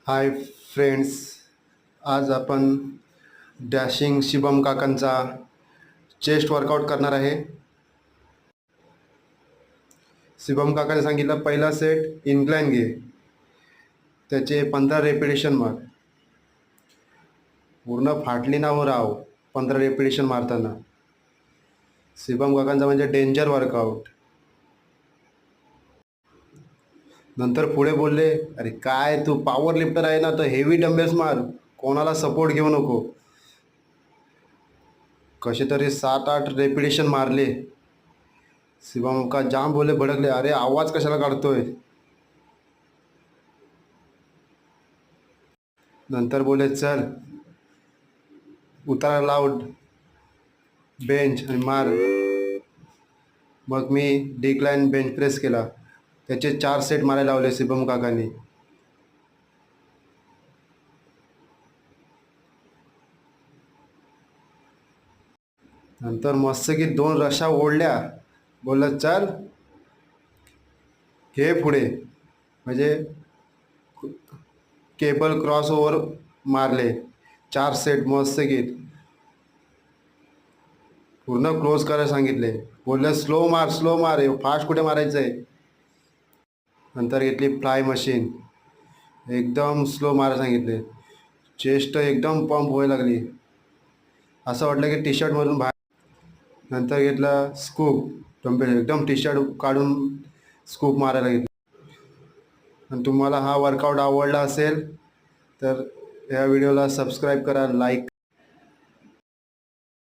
Hi friends, आज आपण dashing Shivam काकांचा चेस्ट वर्कआउट करणार आहे. शिवम काकाने सांगितलं पहिला सेट इन्क्लाइन घे, त्याचे 15 रेपिटेशन मार. पूर्ण फाटली ना हो राव 15 रेपिटेशन मारताना. शिवम काकांचा म्हणजे डेंजर वर्कआउट. नंतर पुढे बोलले, अरे काय तू पॉवर लिफ्टर आहे ना, तर हेवी डंबेल्स मार, कोणाला सपोर्ट घेऊ नको. कसे तरी 7-8 रेपिटेशन मारले. शिवम का जाम बोले, भडकले, अरे आवाज कशाला काढतोय. नंतर बोले चल उतारा लाव बेंच आणि मार. मग मी डिक्लाइन बेंच प्रेस केला. त्याचे 4 सेट मारायला लावले शिवम काकांनी. नंतर मस्त की 2 रशा ओढल्या. बोललं चल घे पुढे, म्हणजे केबल क्रॉस ओव्हर मारले. 4 सेट मस्त की पूर्ण क्लोज करायला सांगितले. बोललं स्लो मार स्लो मार, फास्ट कुठे मारायचं आहे. नंतर घेतली फ्लाय मशीन, एकदम स्लो मारायला सांगितले. चेस्ट एकदम पंप व्हायला लागली, असं वाटलं की टी शर्टमधून बाहेर. नंतर घेतलं स्कूप डंबेल, एकदम टी शर्ट काढून स्कूप मारायला घेतलं. आणि तुम्हाला हा वर्कआउट आवडला असेल तर या व्हिडिओला सबस्क्राईब करा, लाईक करा.